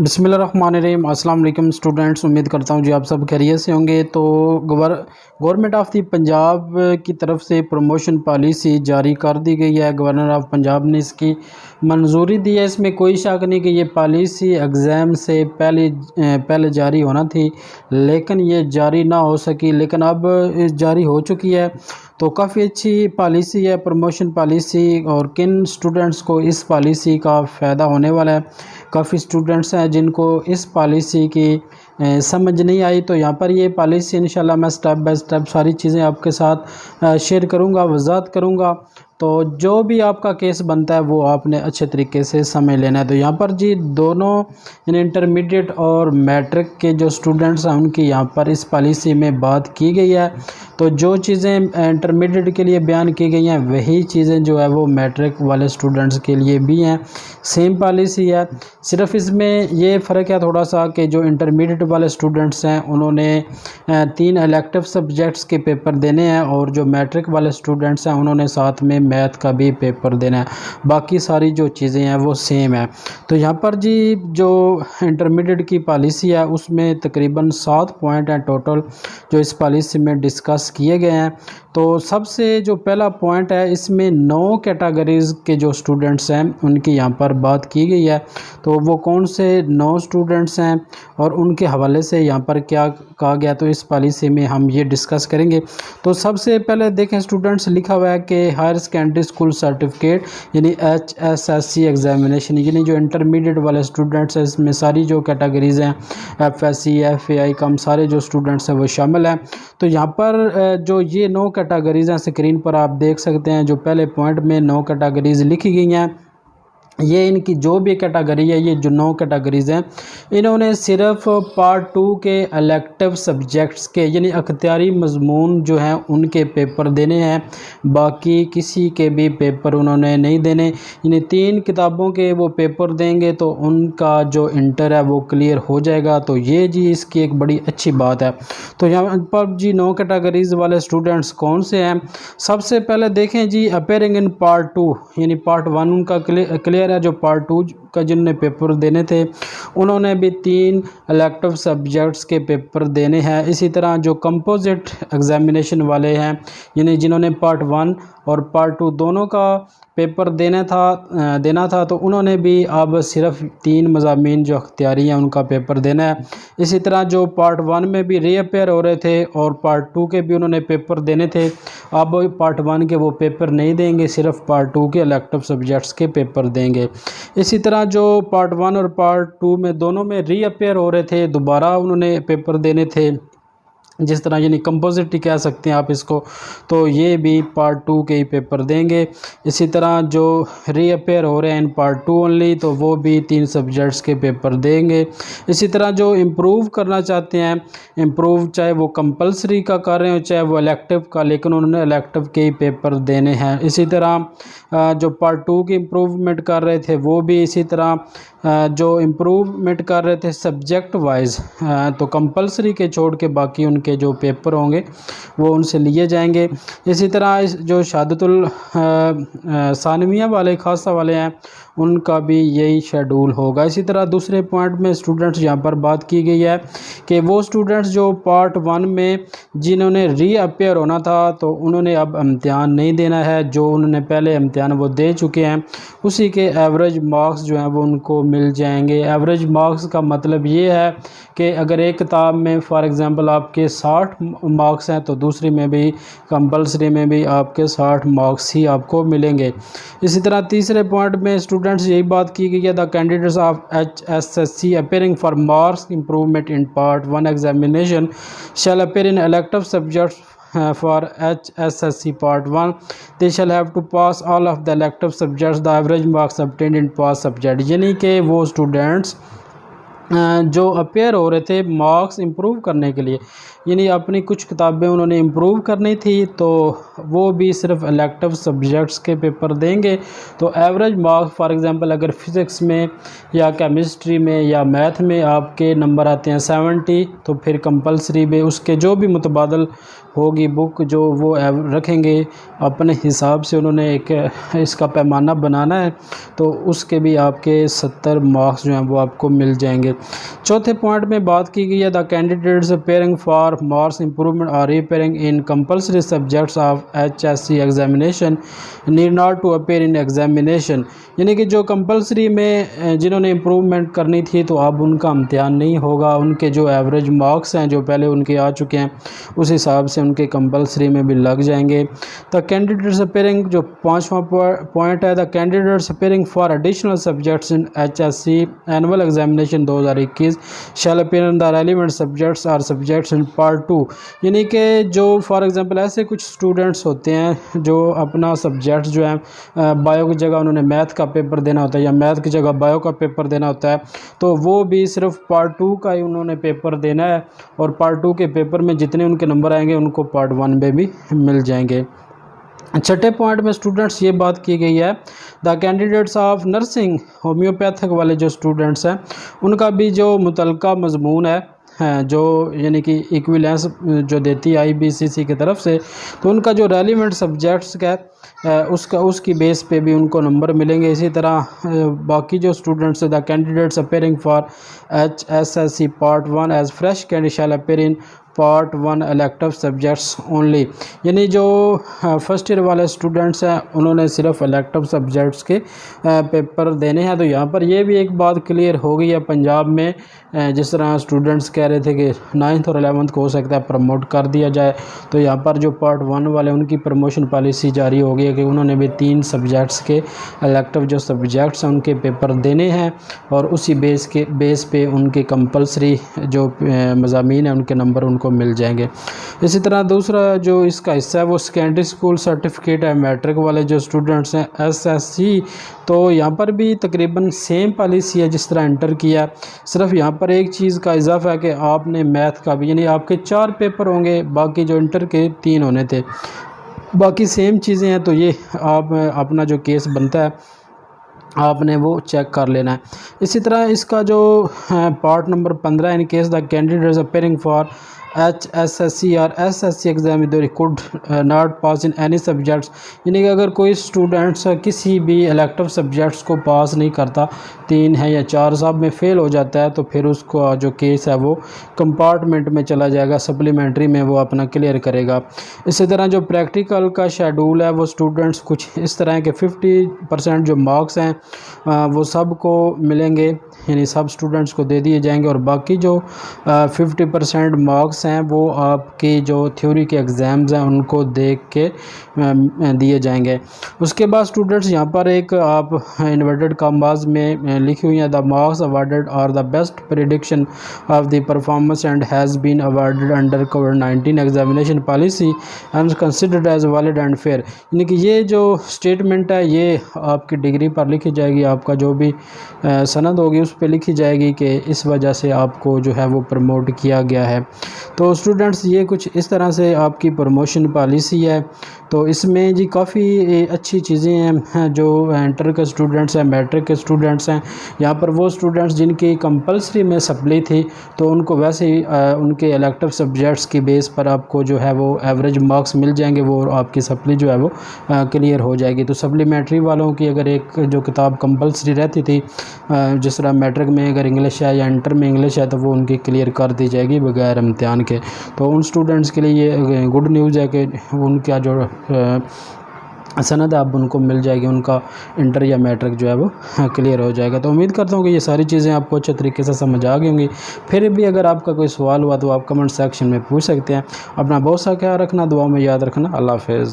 बिस्मिल्लाहिर्रहमानिर्रहीम। अस्सलाम वालेकुम स्टूडेंट्स, उम्मीद करता हूँ जी आप सब खैरियत से होंगे। तो गवर्नमेंट ऑफ दी पंजाब की तरफ से प्रमोशन पॉलिसी जारी कर दी गई है। गवर्नर ऑफ पंजाब ने इसकी मंजूरी दी है। इसमें कोई शक नहीं कि ये पॉलिसी एग्ज़ाम से पहले जारी होना थी, लेकिन ये जारी ना हो सकी, लेकिन अब जारी हो चुकी है। तो काफ़ी अच्छी पॉलिसी है प्रमोशन पॉलिसी। और किन स्टूडेंट्स को इस पॉलिसी का फ़ायदा होने वाला है? काफ़ी स्टूडेंट्स हैं जिनको इस पॉलिसी की समझ नहीं आई। तो यहाँ पर ये पॉलिसी इंशाल्लाह मैं स्टेप बाय स्टेप सारी चीज़ें आपके साथ शेयर करूँगा, वज़ाहत करूँगा। तो जो भी आपका केस बनता है वो आपने अच्छे तरीके से समझ लेना है। तो यहाँ पर जी दोनों इंटरमीडिएट और मैट्रिक के जो स्टूडेंट्स हैं उनकी यहाँ पर इस पॉलिसी में बात की गई है। तो जो चीज़ें इंटरमीडिएट के लिए बयान की गई हैं वही चीज़ें जो है वो मैट्रिक वाले स्टूडेंट्स के लिए भी हैं। सेम पॉलिसी है, सिर्फ इसमें ये फ़र्क है थोड़ा सा कि जो इंटरमीडिएट वाले स्टूडेंट्स हैं उन्होंने 3 इलेक्टिव सब्जेक्ट्स के पेपर देने हैं, और जो मैट्रिक वाले स्टूडेंट्स हैं उन्होंने साथ में मैथ का भी पेपर देना है। बाकी सारी जो चीज़ें हैं वो सेम है। तो यहाँ पर जी जो इंटरमीडिएट की पॉलिसी है उसमें तकरीबन 7 पॉइंट हैं टोटल जो इस पॉलिसी में डिस्कस किए गए हैं। तो सबसे जो पहला पॉइंट है, इसमें 9 कैटेगरीज़ के जो स्टूडेंट्स हैं उनकी यहाँ पर बात की गई है। तो वो कौन से 9 स्टूडेंट्स हैं और उनके हवाले से यहाँ पर क्या कहा गया, तो इस पॉलिसी में हम ये डिस्कस करेंगे। तो सबसे पहले देखें स्टूडेंट्स, लिखा हुआ है कि हायर सेकेंडरी स्कूल सर्टिफिकेट यानी HSSC एग्जामिनेशन, यानी जो इंटरमीडिएट वाले स्टूडेंट्स हैं इसमें सारी जो कैटेगरीज़ हैं FSC FAI कम सारे जो स्टूडेंट्स हैं वो शामिल हैं। तो यहाँ पर जो ये 9 कैटेगरीज़ हैं स्क्रीन पर आप देख सकते हैं। जो पहले पॉइंट में 9 कैटेगरीज़ लिखी गई हैं, ये इनकी जो भी कैटेगरी है, ये जो 9 कैटेगरीज़ हैं इन्होंने सिर्फ पार्ट 2 के इलेक्टिव सब्जेक्ट्स के यानी अख्तियारी मजमून जो हैं उनके पेपर देने हैं, बाकी किसी के भी पेपर उन्होंने नहीं देने। यानी 3 किताबों के वो पेपर देंगे तो उनका जो इंटर है वो क्लियर हो जाएगा। तो ये जी इसकी एक बड़ी अच्छी बात है। तो यहाँ पर जी 9 कैटेगरीज़ वाले स्टूडेंट्स कौन से हैं? सबसे पहले देखें जी, अपेयरिंग इन पार्ट 2 यानी पार्ट 1 उनका क्लियर है। जो पार्ट 2 का जिनने पेपर देने थे उन्होंने भी 3 इलेक्टिव सब्जेक्ट्स के पेपर देने हैं। इसी तरह जो कंपोजिट एग्जामिनेशन वाले हैं यानी जिन्होंने पार्ट 1 और पार्ट 2 दोनों का पेपर देना था तो उन्होंने भी अब सिर्फ 3 मज़ामीन जो अख्तियारी हैं उनका पेपर देना है। इसी तरह जो पार्ट 1 में भी रीअपेयर हो रहे थे और पार्ट 2 के भी उन्होंने पेपर देने थे, अब पार्ट 1 के वो पेपर नहीं देंगे, सिर्फ पार्ट 2 के इलेक्टिव सब्जेक्ट्स के पेपर देंगे। इसी तरह जो पार्ट 1 और पार्ट 2 में दोनों में रीअपेयर हो रहे थे, दोबारा उन्होंने पेपर देने थे, जिस तरह यानी कंपोजिट ही कह सकते हैं आप इसको, तो ये भी पार्ट 2 के ही पेपर देंगे। इसी तरह जो रीअपेयर हो रहे हैं इन पार्ट 2 ओनली, तो वो भी 3 सब्जेक्ट्स के पेपर देंगे। इसी तरह जो इम्प्रूव करना चाहते हैं, इम्प्रूव चाहे वो कंपलसरी का कर रहे हो चाहे वो इलेक्टिव का, लेकिन उन्होंने इलेक्टिव के ही पेपर देने हैं। इसी तरह जो पार्ट 2 की इम्प्रूवमेंट कर रहे थे वो भी इसी तरह जो इम्प्रूवमेंट कर रहे थे सब्जेक्ट वाइज, तो कंपलसरी के छोड़ के बाकी उनके जो पेपर होंगे वो उनसे लिए जाएंगे। इसी तरह जो शहादतुल सानविया वाले खासा वाले हैं उनका भी यही शेड्यूल होगा। इसी तरह दूसरे पॉइंट में स्टूडेंट्स यहाँ पर बात की गई है कि वो स्टूडेंट्स जो पार्ट 1 में जिन्होंने रीअपेयर होना था तो उन्होंने अब इम्तिहान नहीं देना है। जो उन्होंने पहले इम्तिहान वो दे चुके हैं उसी के एवरेज मार्क्स जो हैं वो उनको मिल जाएंगे। एवरेज मार्क्स का मतलब ये है कि अगर एक किताब में फॉर एग्ज़ाम्पल आपके 60 मार्क्स हैं तो दूसरी में भी कंपलसरी में भी आपके 60 मार्क्स ही आपको मिलेंगे। इसी तरह तीसरे पॉइंट में स्टूडेंट्स यही बात की गई है, the candidates of HSSC appearing for marks improvement in part 1 examination shall appear in elective subjects for HSSC part 1 they shall have to pass all of the elective subjects the average marks obtained in past subject। यानी कि वो students जो appear हो रहे थे marks improve करने के लिए, यानी अपनी कुछ किताबें उन्होंने इम्प्रूव करनी थी, तो वो भी सिर्फ इलेक्टिव सब्जेक्ट्स के पेपर देंगे। तो एवरेज मार्क्स फॉर एग्जांपल अगर फ़िज़िक्स में या केमिस्ट्री में या मैथ में आपके नंबर आते हैं 70, तो फिर कंपलसरी में उसके जो भी मुतबादल होगी बुक जो वो रखेंगे अपने हिसाब से, उन्होंने एक इसका पैमाना बनाना है, तो उसके भी आपके 70 मार्क्स जो हैं वो आपको मिल जाएंगे। चौथे पॉइंट में बात की गई है the candidates appearing for marks improvement are appearing in compulsory subjects of HSC examination need not to appear in examination, यानी कि जो कंपल्सरी में जिन्होंने इम्प्रूवमेंट करनी थी तो अब उनका इम्तिहान नहीं होगा, उनके जो एवरेज मार्क्स हैं जो पहले उनके आ चुके हैं उस हिसाब से उनके कंपल्सरी में भी लग जाएंगे। द कैंडिडेट्स अपेयरिंग, जो 5वां पॉइंट है, the candidates appearing for additional subjects in HSC annual examination 2021 shall appear in the relevant subjects और सब्जेक्ट्स इन पार्ट 2, यानी कि जो फॉर एग्जांपल ऐसे कुछ स्टूडेंट्स होते हैं जो अपना सब्जेक्ट्स जो है बायो की जगह उन्होंने मैथ का पेपर देना होता है या मैथ की जगह बायो का पेपर देना होता है, तो वो भी सिर्फ पार्ट 2 का ही उन्होंने पेपर देना है और पार्ट 2 के पेपर में जितने उनके नंबर आएंगे उनको पार्ट 1 में भी मिल जाएंगे। छठे पॉइंट में स्टूडेंट्स ये बात की गई है the candidates of nursing homeopathic वाले जो स्टूडेंट्स हैं उनका भी जो मुतलका मजमून है जो यानी कि इक्विवेलेंस जो देती है IBCC की तरफ से, तो उनका जो रेलिवेंट सब्जेक्ट्स का उसकी बेस पे भी उनको नंबर मिलेंगे। इसी तरह बाकी जो students the candidates appearing for HSSC part 1 as fresh candidate shall appear in part 1 elective subjects only, यानी जो फर्स्ट ईयर वाले स्टूडेंट्स हैं उन्होंने सिर्फ इलेक्टिव सब्जेक्ट्स के पेपर देने हैं। तो यहाँ पर ये भी एक बात क्लियर हो गई है पंजाब में, जिस तरह स्टूडेंट्स कह रहे थे कि 9th और 11th को हो सकता है प्रमोट कर दिया जाए, तो यहाँ पर जो पार्ट 1 वाले उनकी प्रमोशन पॉलिसी जारी हो गई है कि उन्होंने भी 3 सब्जेक्ट्स के इलेक्टिव जो सब्जेक्ट्स हैं उनके पेपर देने हैं और उसी बेस पे उनके कंपल्सरी जो मज़ामीन हैं उनके नंबर उनको मिल जाएंगे। इसी तरह दूसरा जो इसका हिस्सा है वो सेकेंडरी स्कूल सर्टिफिकेट है मैट्रिक वाले जो स्टूडेंट्स हैं SSC, तो यहाँ पर भी तकरीबन सेम पॉलिसी है जिस तरह इंटर किया, सिर्फ यहाँ पर एक चीज़ का इजाफा है कि आपने मैथ का भी, यानी आपके 4 पेपर होंगे, बाकी जो इंटर के 3 होने थे, बाकी सेम चीज़ें हैं। तो ये आप अपना जो केस बनता है आपने वो चेक कर लेना है। इसी तरह इसका जो part number 15 in case the candidates appearing for HSSC और SSC exam they could not pass in any subjects, यानी कि अगर कोई स्टूडेंट्स किसी भी इलेक्टिव सब्जेक्ट्स को पास नहीं करता, 3 है या 4 साहब में फ़ेल हो जाता है, तो फिर उसको जो केस है वो कंपार्टमेंट में चला जाएगा, सप्लीमेंट्री में वो अपना क्लियर करेगा। इसी तरह जो प्रैक्टिकल का शेड्यूल है वो स्टूडेंट्स कुछ इस तरह के 50% जो मार्क्स हैं वो सब को मिलेंगे, यानी सब स्टूडेंट्स को दे दिए जाएंगे और बाकी जो 50% मार्क्स हैं वो आपके जो थ्योरी के एग्ज़ाम्स हैं उनको देख के दिए जाएंगे। उसके बाद स्टूडेंट्स यहाँ पर एक आप इन्वर्टेड कॉमास में लिखी हुई है the marks awarded are the best prediction of the performance and has been awarded under कोविड-19 examination policy and considered as valid and fair, यानी कि ये जो स्टेटमेंट है ये आपकी डिग्री पर लिखी जाएगी, आपका जो भी सनद होगी उस पर लिखी जाएगी कि इस वजह से आपको जो है वो प्रमोट किया गया है। तो स्टूडेंट्स ये कुछ इस तरह से आपकी प्रमोशन पॉलिसी है। तो इसमें जी काफ़ी अच्छी चीज़ें हैं जो इंटर के स्टूडेंट्स हैं, मैट्रिक के स्टूडेंट्स हैं, यहाँ पर वो स्टूडेंट्स जिनकी कंपल्सरी में सप्ली थी तो उनको वैसे ही उनके इलेक्टिव सब्जेक्ट्स की बेस पर आपको जो है वो एवरेज मार्क्स मिल जाएंगे, वो आपकी सप्ली जो है वो क्लियर हो जाएगी। तो सप्लीमेंट्री वालों की अगर एक जो किताब कंपल्सरी रहती थी, जिस तरह मैट्रिक में अगर इंग्लिश है या इंटर में इंग्लिश है, तो वो उनकी क्लियर कर दी जाएगी बगैर इम्तिहान के। तो उन स्टूडेंट्स के लिए ये गुड न्यूज़ है कि उनका जो सनद अब उनको मिल जाएगी, उनका इंटर या मैट्रिक जो है वो क्लियर हो जाएगा। तो उम्मीद करता हूँ कि ये सारी चीज़ें आपको अच्छे तरीके से समझ आ गई होंगी। फिर भी अगर आपका कोई सवाल हुआ तो आप कमेंट सेक्शन में पूछ सकते हैं। अपना बहुत सा ख्याल रखना, दुआ में याद रखना। अल्लाह हाफ़िज़।